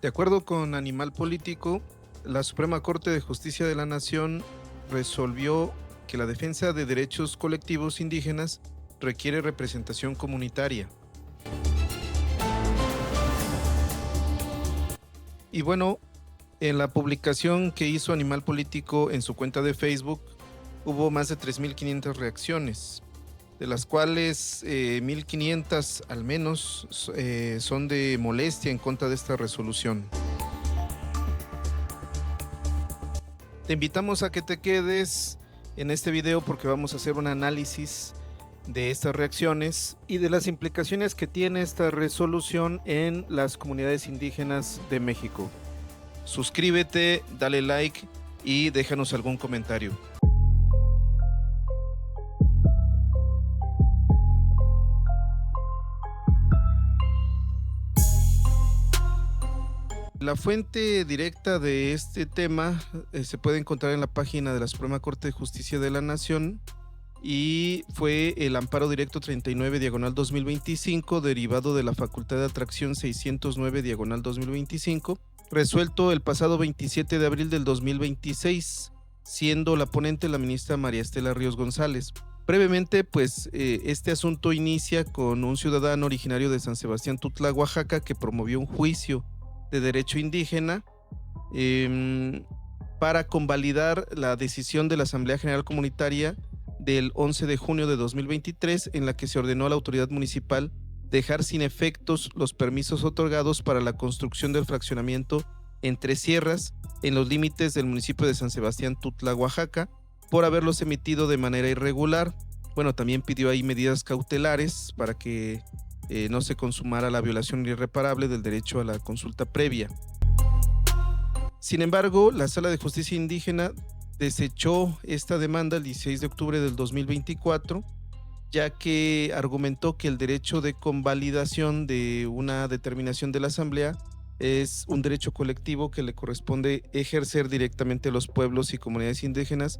De acuerdo con Animal Político, la Suprema Corte de Justicia de la Nación resolvió que la defensa de derechos colectivos indígenas requiere representación comunitaria. Y bueno, en la publicación que hizo Animal Político en su cuenta de Facebook, hubo más de 3.500 reacciones, de las cuales 1.500 al menos son de molestia en contra de esta resolución. Te invitamos a que te quedes en este video porque vamos a hacer un análisis de estas reacciones y de las implicaciones que tiene esta resolución en las comunidades indígenas de México. Suscríbete, dale like y déjanos algún comentario. La fuente directa de este tema se puede encontrar en la página de la Suprema Corte de Justicia de la Nación y fue el amparo directo 39/2025 derivado de la facultad de atracción 609/2025, resuelto el pasado 27 de abril del 2026, siendo la ponente la ministra María Estela Ríos González. Brevemente, este asunto inicia con un ciudadano originario de San Sebastián Tutla, Oaxaca, que promovió un juicio de derecho indígena para convalidar la decisión de la Asamblea General Comunitaria del 11 de junio de 2023 en la que se ordenó a la autoridad municipal dejar sin efectos los permisos otorgados para la construcción del fraccionamiento en Tres Sierras en los límites del municipio de San Sebastián Tutla, Oaxaca, por haberlos emitido de manera irregular. Bueno, también pidió ahí medidas cautelares para que no se consumara la violación irreparable del derecho a la consulta previa. Sin embargo, la Sala de Justicia Indígena desechó esta demanda el 16 de octubre del 2024, ya que argumentó que el derecho de convalidación de una determinación de la Asamblea es un derecho colectivo que le corresponde ejercer directamente a los pueblos y comunidades indígenas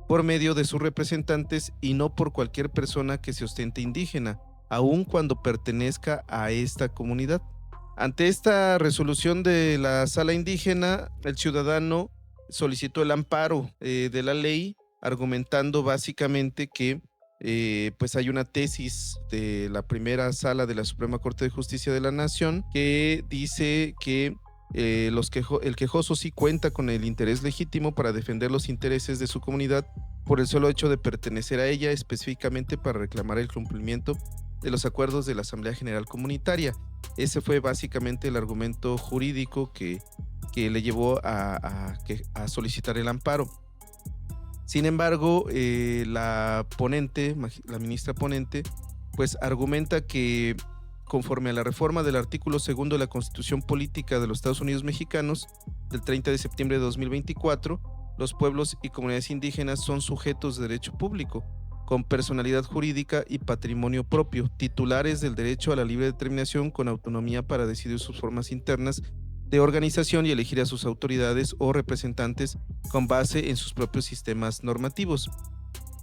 por medio de sus representantes y no por cualquier persona que se ostente indígena, aun cuando pertenezca a esta comunidad. Ante esta resolución de la Sala Indígena, el ciudadano solicitó el amparo de la ley, argumentando básicamente que hay una tesis de la primera sala de la Suprema Corte de Justicia de la Nación que dice que el quejoso sí cuenta con el interés legítimo para defender los intereses de su comunidad por el solo hecho de pertenecer a ella, específicamente para reclamar el cumplimiento de los acuerdos de la Asamblea General Comunitaria. Ese fue básicamente el argumento jurídico que le llevó a solicitar el amparo. Sin embargo, la ministra ponente, argumenta que conforme a la reforma del artículo 2 de la Constitución Política de los Estados Unidos Mexicanos del 30 de septiembre de 2024, los pueblos y comunidades indígenas son sujetos de derecho público, con personalidad jurídica y patrimonio propio, titulares del derecho a la libre determinación con autonomía para decidir sus formas internas de organización y elegir a sus autoridades o representantes con base en sus propios sistemas normativos.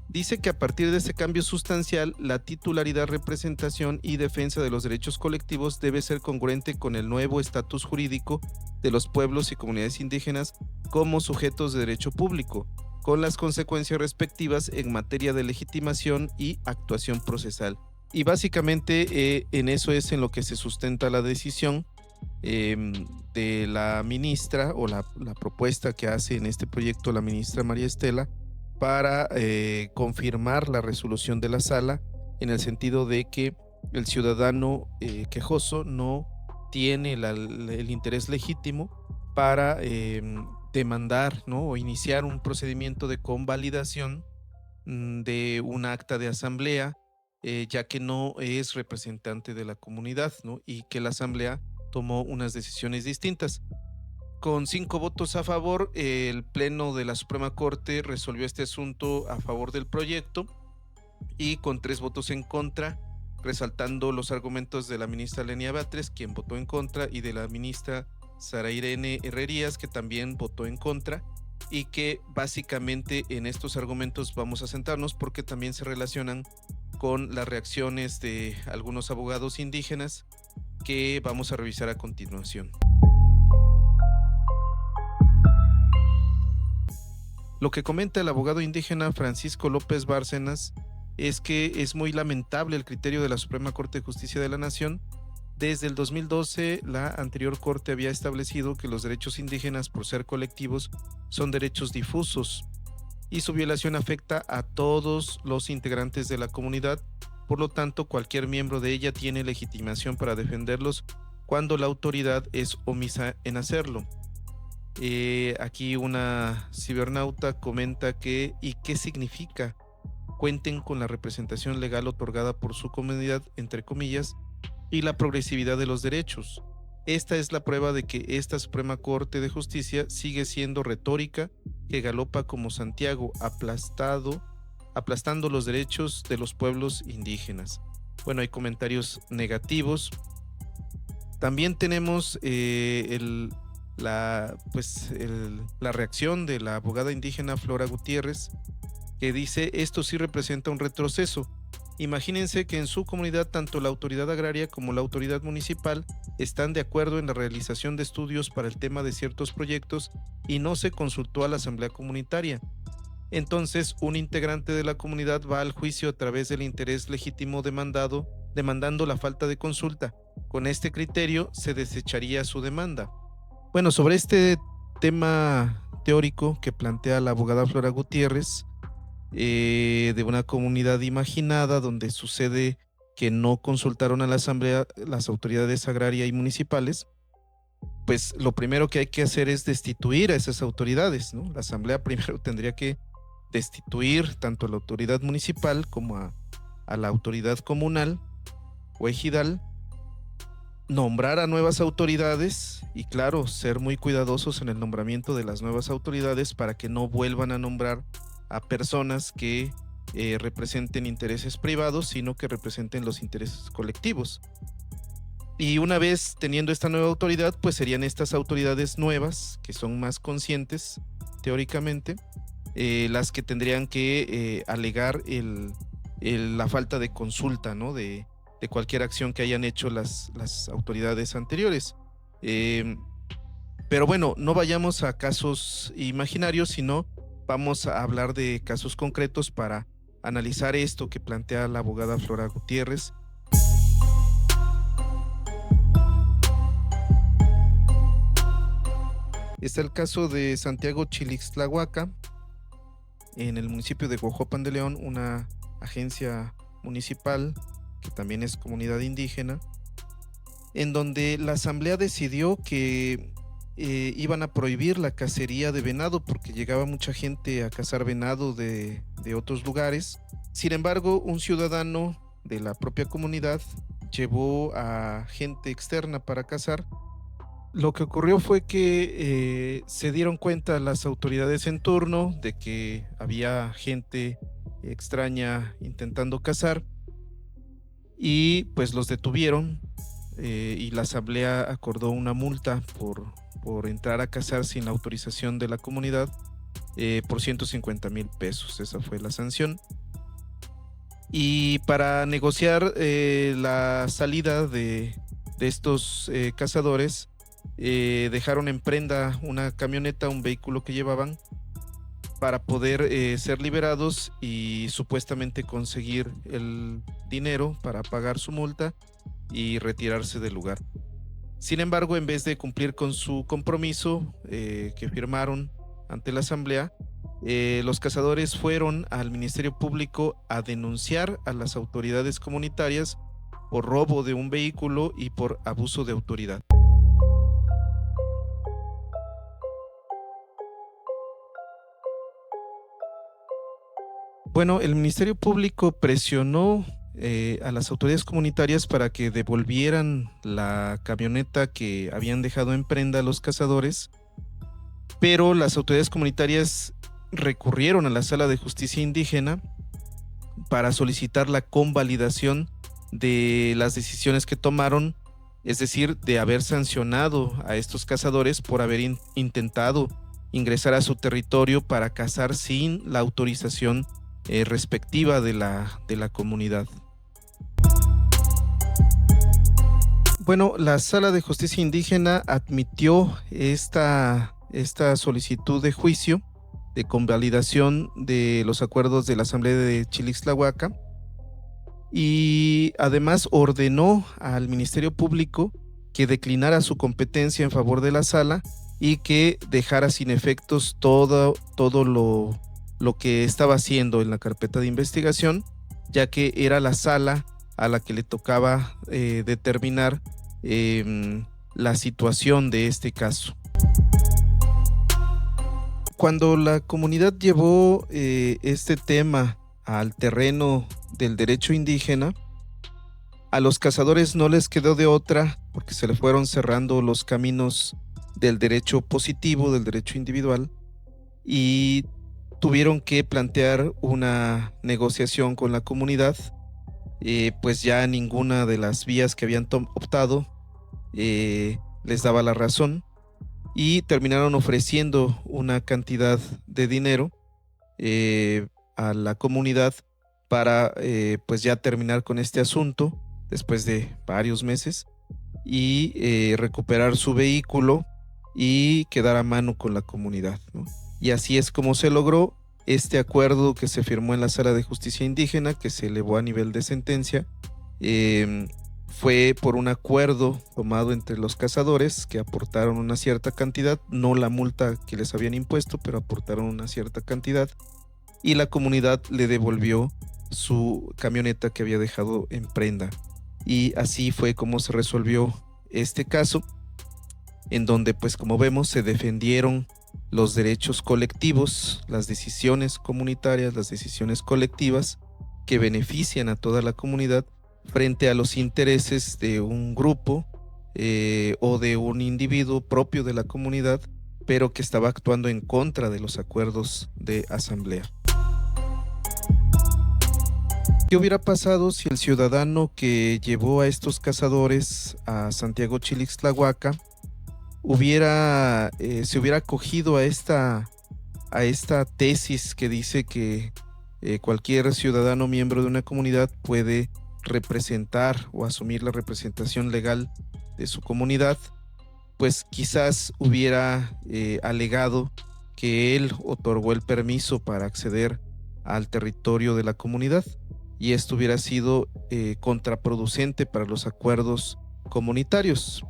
Dice que a partir de este cambio sustancial, la titularidad, representación y defensa de los derechos colectivos debe ser congruente con el nuevo estatus jurídico de los pueblos y comunidades indígenas como sujetos de derecho público, con las consecuencias respectivas en materia de legitimación y actuación procesal. Y básicamente en eso es en lo que se sustenta la decisión de la ministra o la propuesta que hace en este proyecto la ministra María Estela para confirmar la resolución de la sala en el sentido de que el ciudadano quejoso no tiene el interés legítimo para demandar, ¿no?, o iniciar un procedimiento de convalidación de un acta de asamblea, ya que no es representante de la comunidad, ¿no?, y que la asamblea tomó unas decisiones distintas. Con 5 votos a favor, el Pleno de la Suprema Corte resolvió este asunto a favor del proyecto y con 3 votos en contra, resaltando los argumentos de la ministra Lenia Batres, quien votó en contra, y de la ministra Sara Irene Herrerías, que también votó en contra, y que básicamente en estos argumentos vamos a centrarnos porque también se relacionan con las reacciones de algunos abogados indígenas que vamos a revisar a continuación. Lo que comenta el abogado indígena Francisco López Bárcenas es que es muy lamentable el criterio de la Suprema Corte de Justicia de la Nación. Desde el 2012, la anterior Corte había establecido que los derechos indígenas, por ser colectivos, son derechos difusos y su violación afecta a todos los integrantes de la comunidad. Por lo tanto, cualquier miembro de ella tiene legitimación para defenderlos cuando la autoridad es omisa en hacerlo. Aquí una cibernauta comenta que ¿y qué significa? Cuenten con la representación legal otorgada por su comunidad, entre comillas, y la progresividad de los derechos. Esta es la prueba de que esta Suprema Corte de Justicia sigue siendo retórica que galopa como Santiago, aplastando los derechos de los pueblos indígenas. Bueno, hay comentarios negativos. También tenemos la reacción de la abogada indígena Flora Gutiérrez, que dice: esto sí representa un retroceso. Imagínense que en su comunidad tanto la autoridad agraria como la autoridad municipal están de acuerdo en la realización de estudios para el tema de ciertos proyectos y no se consultó a la asamblea comunitaria. Entonces, un integrante de la comunidad va al juicio a través del interés legítimo demandando la falta de consulta. Con este criterio se desecharía su demanda. Bueno, sobre este tema teórico que plantea la abogada Flora Gutiérrez, de una comunidad imaginada donde sucede que no consultaron a la asamblea las autoridades agrarias y municipales, pues lo primero que hay que hacer es destituir a esas autoridades, ¿no? La asamblea primero tendría que destituir tanto a la autoridad municipal como a la autoridad comunal o ejidal, nombrar a nuevas autoridades y, claro, ser muy cuidadosos en el nombramiento de las nuevas autoridades para que no vuelvan a nombrar a personas que representen intereses privados, sino que representen los intereses colectivos. Y una vez teniendo esta nueva autoridad, pues serían estas autoridades nuevas, que son más conscientes teóricamente, las que tendrían que alegar la falta de consulta, ¿no? de cualquier acción que hayan hecho las autoridades anteriores. Pero bueno, no vayamos a casos imaginarios, sino vamos a hablar de casos concretos para analizar esto que plantea la abogada Flora Gutiérrez. Está el caso de Santiago Chilixtlahuaca, en el municipio de Huajuapan de León, una agencia municipal que también es comunidad indígena, en donde la asamblea decidió que iban a prohibir la cacería de venado porque llegaba mucha gente a cazar venado de otros lugares. Sin embargo, un ciudadano de la propia comunidad llevó a gente externa para cazar. Lo que ocurrió fue que se dieron cuenta las autoridades en turno de que había gente extraña intentando cazar y pues los detuvieron, y la asamblea acordó una multa por entrar a cazar sin la autorización de la comunidad, por 150,000 pesos. Esa fue la sanción. Y para negociar la salida de estos cazadores, dejaron en prenda una camioneta, un vehículo que llevaban, para poder ser liberados y supuestamente conseguir el dinero para pagar su multa y retirarse del lugar. Sin embargo, en vez de cumplir con su compromiso que firmaron ante la asamblea, los cazadores fueron al Ministerio Público a denunciar a las autoridades comunitarias por robo de un vehículo y por abuso de autoridad. Bueno, el Ministerio Público presionó a las autoridades comunitarias para que devolvieran la camioneta que habían dejado en prenda a los cazadores, pero las autoridades comunitarias recurrieron a la Sala de Justicia Indígena para solicitar la convalidación de las decisiones que tomaron, es decir, de haber sancionado a estos cazadores por haber intentado ingresar a su territorio para cazar sin la autorización respectiva de la comunidad. Bueno, la Sala de Justicia Indígena admitió esta solicitud de juicio de convalidación de los acuerdos de la Asamblea de Chilixtlahuaca, y además ordenó al Ministerio Público que declinara su competencia en favor de la sala y que dejara sin efectos todo lo que estaba haciendo en la carpeta de investigación, ya que era la sala a la que le tocaba determinar la situación de este caso. Cuando la comunidad llevó este tema al terreno del derecho indígena, a los cazadores no les quedó de otra, porque se le fueron cerrando los caminos del derecho positivo, del derecho individual, y tuvieron que plantear una negociación con la comunidad, pues ya ninguna de las vías que habían optado les daba la razón, y terminaron ofreciendo una cantidad de dinero a la comunidad para pues ya terminar con este asunto después de varios meses y recuperar su vehículo y quedar a mano con la comunidad, ¿no? Y así es como se logró este acuerdo que se firmó en la Sala de Justicia Indígena, que se elevó a nivel de sentencia. Fue por un acuerdo tomado entre los cazadores, que aportaron una cierta cantidad, no la multa que les habían impuesto, pero aportaron una cierta cantidad, y la comunidad le devolvió su camioneta que había dejado en prenda. Y así fue como se resolvió este caso, en donde, pues como vemos, se defendieron los derechos colectivos, las decisiones comunitarias, las decisiones colectivas que benefician a toda la comunidad frente a los intereses de un grupo o de un individuo propio de la comunidad, pero que estaba actuando en contra de los acuerdos de asamblea. ¿Qué hubiera pasado si el ciudadano que llevó a estos cazadores a Santiago Chilixtlahuaca se hubiera acogido a esta tesis que dice que cualquier ciudadano miembro de una comunidad puede representar o asumir la representación legal de su comunidad? Pues quizás hubiera alegado que él otorgó el permiso para acceder al territorio de la comunidad, y esto hubiera sido contraproducente para los acuerdos comunitarios.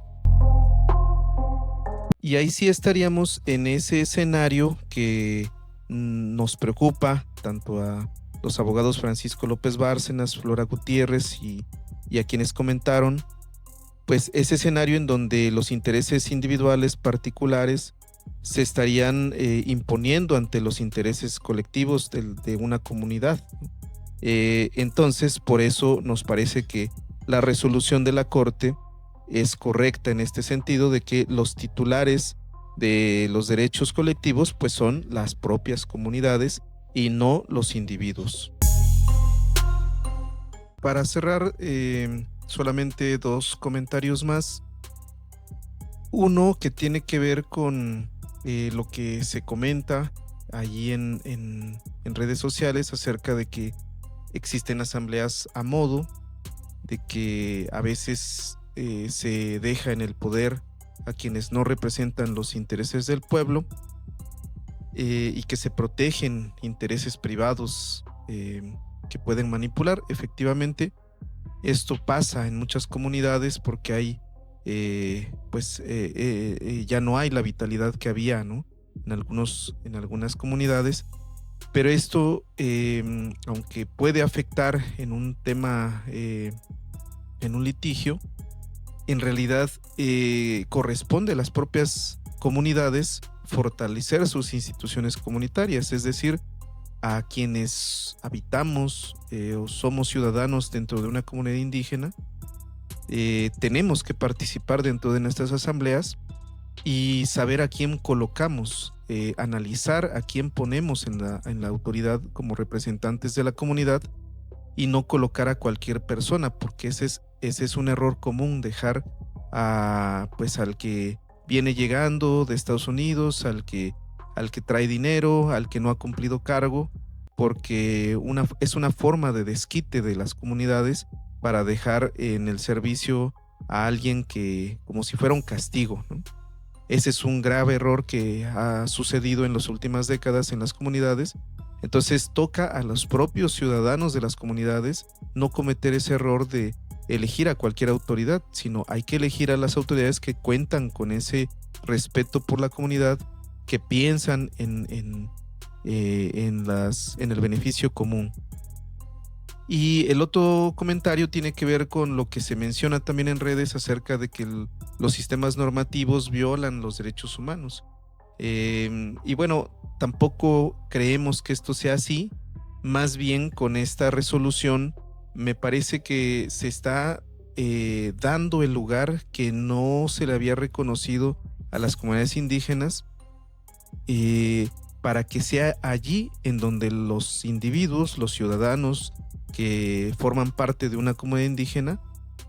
Y ahí sí estaríamos en ese escenario que nos preocupa tanto a los abogados Francisco López Bárcenas, Flora Gutiérrez y a quienes comentaron, pues ese escenario en donde los intereses individuales particulares se estarían imponiendo ante los intereses colectivos de una comunidad. Entonces, por eso nos parece que la resolución de la Corte es correcta en este sentido, de que los titulares de los derechos colectivos pues son las propias comunidades y no los individuos. Para cerrar, solamente dos comentarios más. Uno que tiene que ver con lo que se comenta allí en redes sociales acerca de que existen asambleas a modo, de que a veces se deja en el poder a quienes no representan los intereses del pueblo y que se protegen intereses privados que pueden manipular. Efectivamente, esto pasa en muchas comunidades porque hay ya no hay la vitalidad que había, ¿no? En algunas comunidades, pero esto aunque puede afectar en un tema, en un litigio, en realidad corresponde a las propias comunidades fortalecer sus instituciones comunitarias, es decir, a quienes habitamos o somos ciudadanos dentro de una comunidad indígena. Tenemos que participar dentro de nuestras asambleas y saber a quién colocamos, analizar a quién ponemos en la autoridad como representantes de la comunidad, y no colocar a cualquier persona, porque ese es un error común, dejar al que viene llegando de Estados Unidos, al que trae dinero, al que no ha cumplido cargo, porque es una forma de desquite de las comunidades para dejar en el servicio a alguien que como si fuera un castigo, ¿no? Ese es un grave error que ha sucedido en las últimas décadas en las comunidades. Entonces toca a los propios ciudadanos de las comunidades no cometer ese error de elegir a cualquier autoridad, sino hay que elegir a las autoridades que cuentan con ese respeto por la comunidad, que piensan en el beneficio común. Y el otro comentario tiene que ver con lo que se menciona también en redes acerca de que los sistemas normativos violan los derechos humanos. Y bueno, tampoco creemos que esto sea así. Más bien, con esta resolución me parece que se está dando el lugar que no se le había reconocido a las comunidades indígenas, para que sea allí en donde los individuos, los ciudadanos que forman parte de una comunidad indígena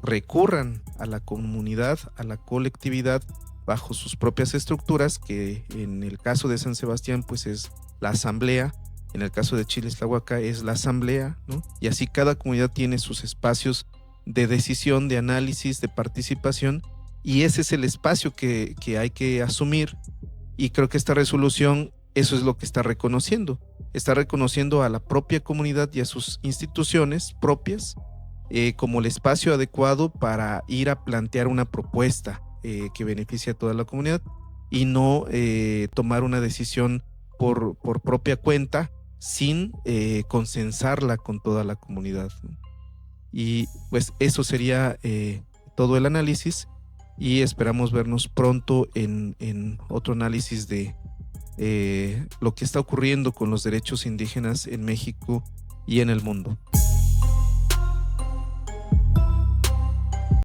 recurran a la comunidad, a la colectividad, bajo sus propias estructuras, que en el caso de San Sebastián pues es la asamblea, en el caso de Chiles-Tlahuaca es la asamblea, ¿no? Y así cada comunidad tiene sus espacios de decisión, de análisis, de participación, y ese es el espacio que hay que asumir. Y creo que esta resolución eso es lo que está reconociendo a la propia comunidad y a sus instituciones propias como el espacio adecuado para ir a plantear una propuesta que beneficie a toda la comunidad, y no tomar una decisión por propia cuenta sin consensarla con toda la comunidad, ¿no? Y pues eso sería todo el análisis, y esperamos vernos pronto en otro análisis de lo que está ocurriendo con los derechos indígenas en México y en el mundo.